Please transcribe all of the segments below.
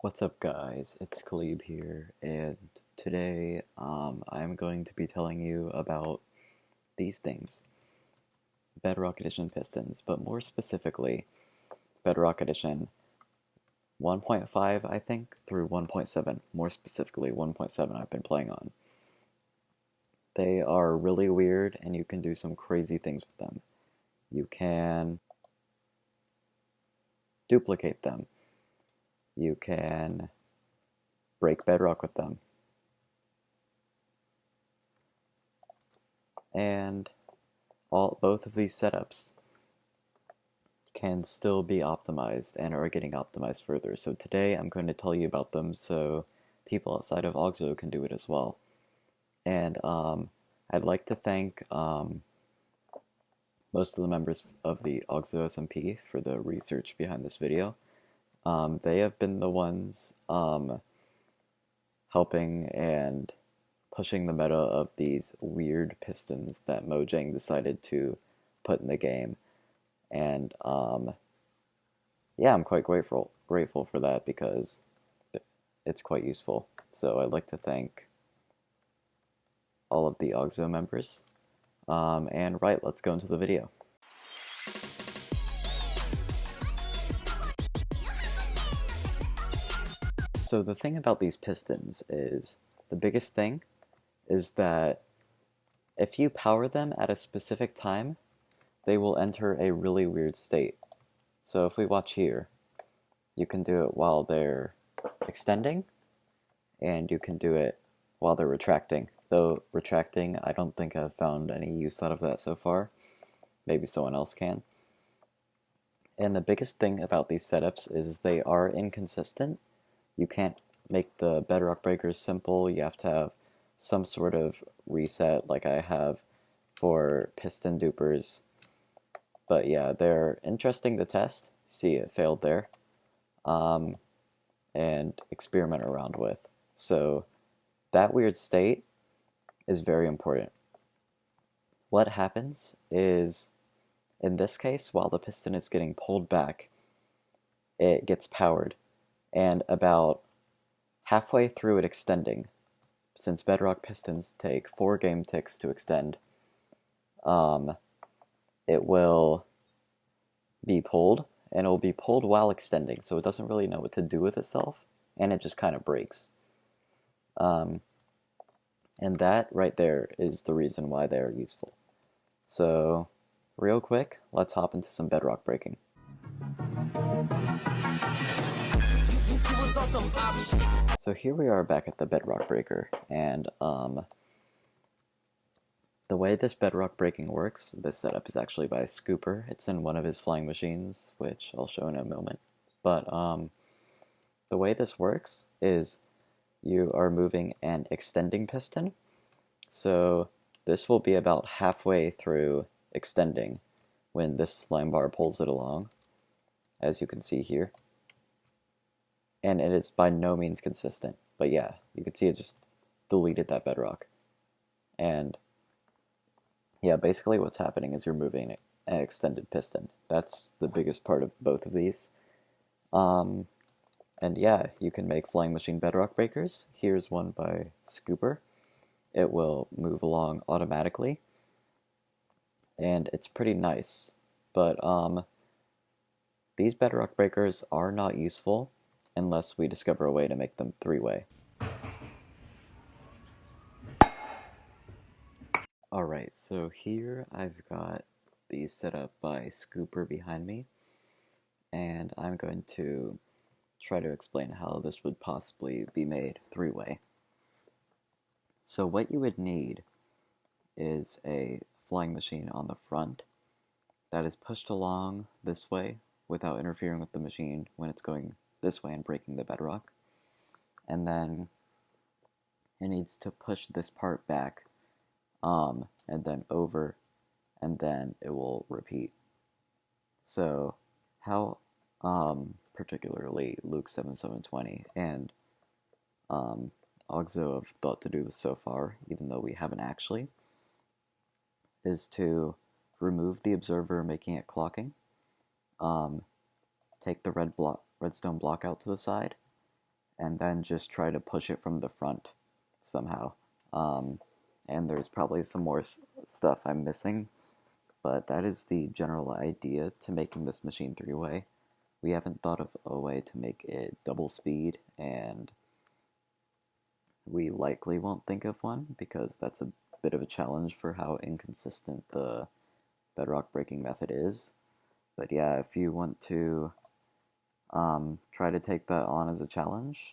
What's up guys, it's Khalib here, and today I'm going to be telling you about these things. Bedrock Edition pistons, but more specifically, Bedrock Edition 1.5 I think, through 1.7, more specifically 1.7 I've been playing on. They are really weird and you can do some crazy things with them. You can duplicate them. You can break bedrock with them. And both of these setups can still be optimized and are getting optimized further. So today I'm going to tell you about them so people outside of Oxo can do it as well. And I'd like to thank most of the members of the Oxo SMP for the research behind this video. They have been the ones helping and pushing the meta of these weird pistons that Mojang decided to put in the game. And yeah, I'm quite grateful for that because it's quite useful. So I'd like to thank all of the Oxo members. And right, let's go into the video. So the thing about these pistons is, the biggest thing is that if you power them at a specific time, they will enter a really weird state. So if we watch here, you can do it while they're extending, and you can do it while they're retracting. Though retracting, I don't think I've found any use out of that so far. Maybe someone else can. And the biggest thing about these setups is they are inconsistent. You can't make the bedrock breakers simple. You have to have some sort of reset like I have for piston dupers. But yeah, they're interesting to test. See, it failed there. And experiment around with. So that weird state is very important. What happens is, in this case, while the piston is getting pulled back, it gets powered. And about halfway through it extending, since bedrock pistons take 4 game ticks to extend, it will be pulled, and it will be pulled while extending, so it doesn't really know what to do with itself, and it just kind of breaks. And that right there is the reason why they're useful. So, real quick, let's hop into some bedrock breaking. So here we are back at the bedrock breaker, and the way this bedrock breaking works, this setup is actually by Scooper. It's in one of his flying machines, which I'll show in a moment. But the way this works is you are moving an extending piston. So this will be about halfway through extending when this slime bar pulls it along, as you can see here. And it is by no means consistent. But yeah, you can see it just deleted that bedrock. And yeah, basically what's happening is you're moving an extended piston. That's the biggest part of both of these. And yeah, you can make flying machine bedrock breakers. Here's one by Scooper. It will move along automatically, and it's pretty nice. But these bedrock breakers are not useful unless we discover a way to make them 3-way. Alright, so here I've got these set up by Scooper behind me, and I'm going to try to explain how this would possibly be made 3-way. So what you would need is a flying machine on the front that is pushed along this way without interfering with the machine when it's going this way and breaking the bedrock. And then it needs to push this part back, and then over, and then it will repeat. So how particularly Luke 7720 and Oxo have thought to do this so far, even though we haven't actually, is to remove the observer, making it clocking, take the redstone block out to the side, and then just try to push it from the front somehow. Um, and there's probably some more stuff I'm missing, but that is the general idea to making this machine three-way. We haven't thought of a way to make it double speed, and we likely won't think of one because that's a bit of a challenge for how inconsistent the bedrock braking method is. But yeah, if you want to try to take that on as a challenge,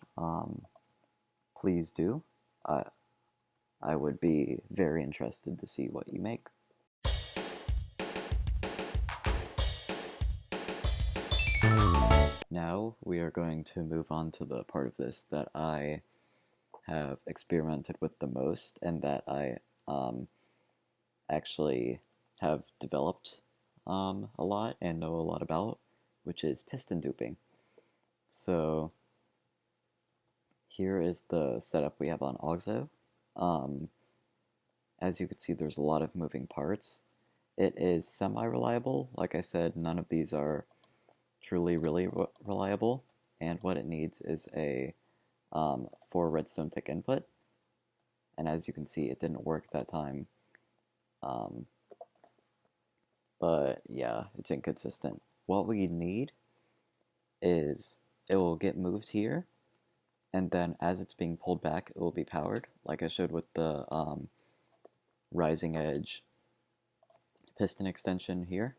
please do. I would be very interested to see what you make. Now we are going to move on to the part of this that I have experimented with the most and that I actually have developed a lot and know a lot about, which is piston duping. So here is the setup we have on Auxo. As you can see, there's a lot of moving parts. It is semi-reliable. Like I said, none of these are truly really reliable, and what it needs is a 4 redstone tick input, and as you can see, it didn't work that time. But yeah, it's inconsistent. What we need is it will get moved here, and then as it's being pulled back, it will be powered, like I showed with the rising edge piston extension here.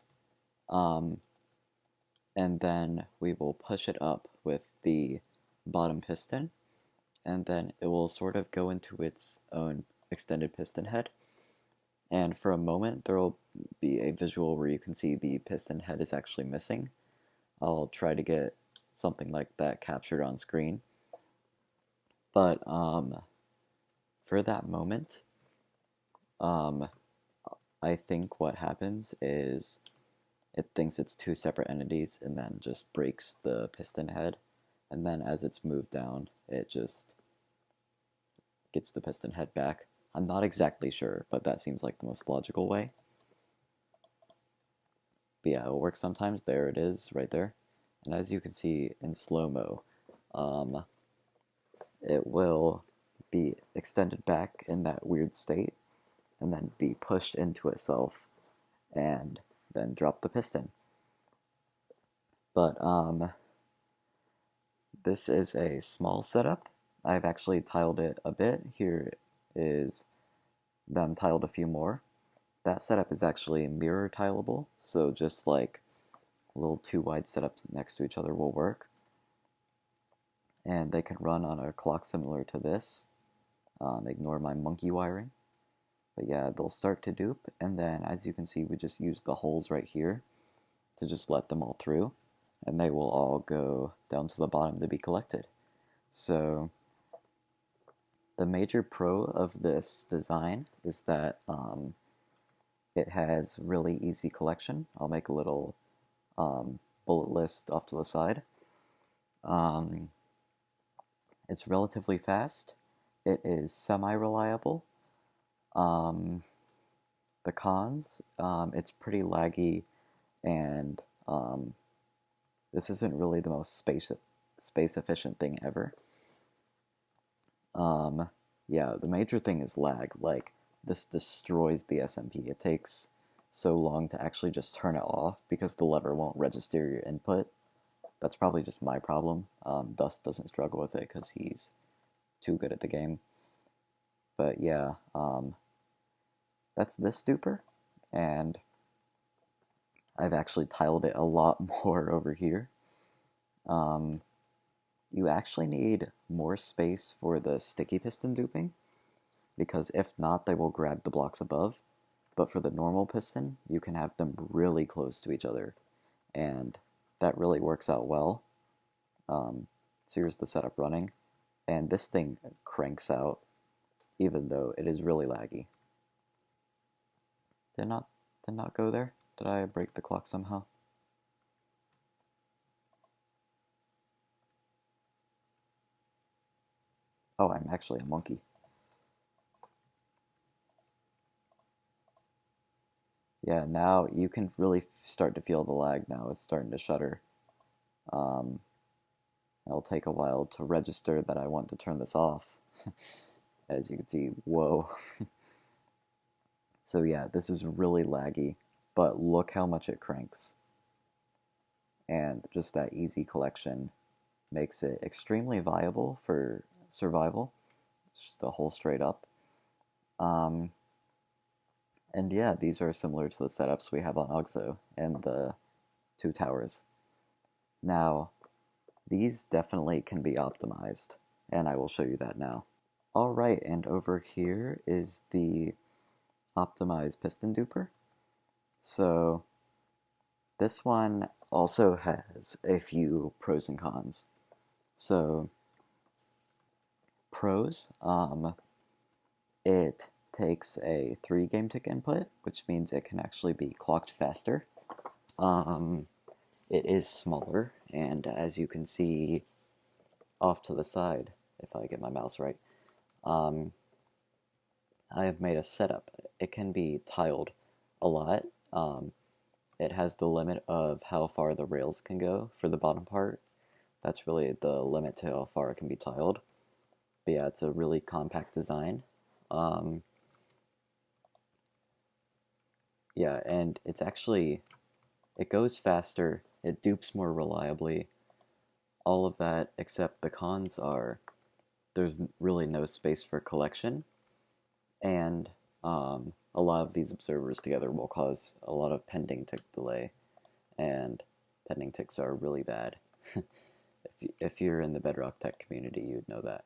And then we will push it up with the bottom piston, and then it will sort of go into its own extended piston head. And for a moment, there will be a visual where you can see the piston head is actually missing. I'll try to get something like that captured on screen. But for that moment, I think what happens is it thinks it's two separate entities and then just breaks the piston head. And then as it's moved down, it just gets the piston head back. I'm not exactly sure, but that seems like the most logical way. But yeah, it works sometimes. There it is, right there. And as you can see in slow-mo, it will be extended back in that weird state and then be pushed into itself and then drop the piston. But this is a small setup. I've actually tiled it a bit. Here is them tiled a few more. That setup is actually mirror tileable, so just like little two wide setups next to each other will work. And they can run on a clock similar to this. Ignore my monkey wiring. But yeah, they'll start to dupe, and then as you can see, we just use the holes right here to just let them all through, and they will all go down to the bottom to be collected. So the major pro of this design is that it has really easy collection. I'll make a little bullet list off to the side. It's relatively fast. It is semi-reliable. The cons, it's pretty laggy, and this isn't really the most space efficient thing ever. Yeah, the major thing is lag. Like, this destroys the SMP. It takes so long to actually just turn it off because the lever won't register your input. That's probably just my problem. Dust doesn't struggle with it because he's too good at the game. But yeah, that's this duper, and I've actually tiled it a lot more over here. You actually need more space for the sticky piston duping, because if not, they will grab the blocks above. But for the normal piston, you can have them really close to each other, and that really works out well. So here's the setup running, and this thing cranks out, even though it is really laggy. Did not go there? Did I break the clock somehow? Oh, I'm actually a monkey. Yeah, now you can really start to feel the lag now. It's starting to shudder. It'll take a while to register that I want to turn this off. As you can see, whoa. So yeah, this is really laggy, but look how much it cranks. And just that easy collection makes it extremely viable for survival. It's just a hole straight up. And yeah, these are similar to the setups we have on OXO and the two towers. Now, these definitely can be optimized, and I will show you that now. Alright, and over here is the optimized piston duper. So, this one also has a few pros and cons. So, pros, it takes a 3 game tick input, which means it can actually be clocked faster. It is smaller, and as you can see off to the side, if I get my mouse right, I have made a setup. It can be tiled a lot. It has the limit of how far the rails can go for the bottom part. That's really the limit to how far it can be tiled. But yeah, it's a really compact design. Yeah, and it's actually, it goes faster, it dupes more reliably, all of that, except the cons are there's really no space for collection, and a lot of these observers together will cause a lot of pending tick delay, and pending ticks are really bad. If you're in the Bedrock Tech community, you'd know that.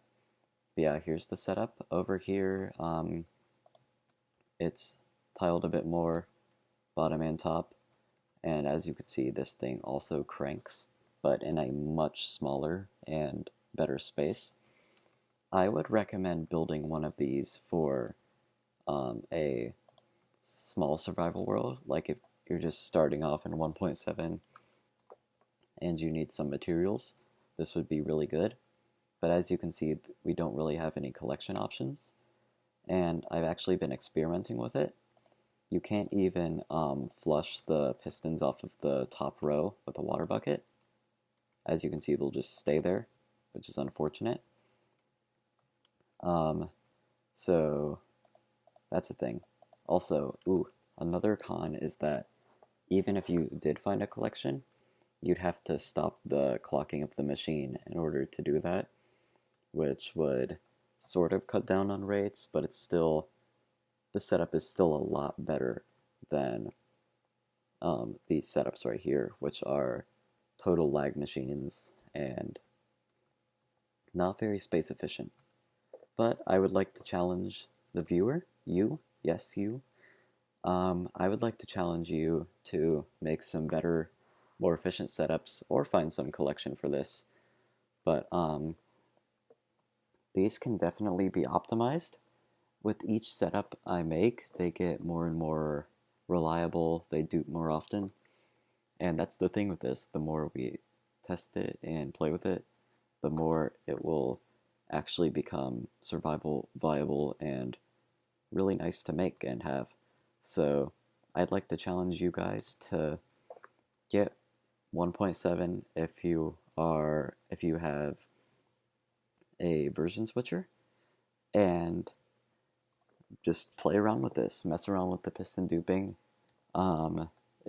But yeah, here's the setup. Over here, it's tiled a bit more, bottom and top, and as you can see, this thing also cranks, but in a much smaller and better space. I would recommend building one of these for a small survival world, like if you're just starting off in 1.7 and you need some materials, this would be really good. But as you can see, we don't really have any collection options, and I've actually been experimenting with it. You can't even flush the pistons off of the top row with a water bucket. As you can see, they'll just stay there, which is unfortunate. So that's a thing. Also, another con is that even if you did find a collection, you'd have to stop the clocking of the machine in order to do that, which would sort of cut down on rates, but it's still, the setup is still a lot better than these setups right here, which are total lag machines and not very space efficient. But I would like to challenge the viewer, you, yes, you. I would like to challenge you to make some better, more efficient setups, or find some collection for this. But these can definitely be optimized. With each setup I make, they get more and more reliable, they dupe more often. And that's the thing with this, the more we test it and play with it, the more it will actually become survival viable and really nice to make and have. So I'd like to challenge you guys to get 1.7 if you have a version switcher, and just play around with this, mess around with the piston duping.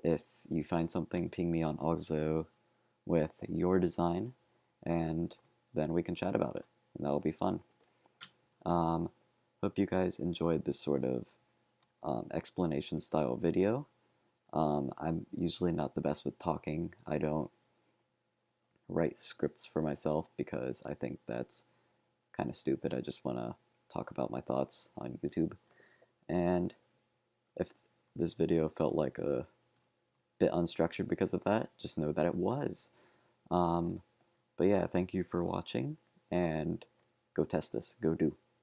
If you find something, ping me on OXO with your design, and then we can chat about it, and that'll be fun. Hope you guys enjoyed this sort of explanation style video. I'm usually not the best with talking. I don't write scripts for myself because I think that's kind of stupid. I just want to talk about my thoughts on YouTube. And if this video felt like a bit unstructured because of that, just know that it was. But yeah, thank you for watching, and go test this. Go do.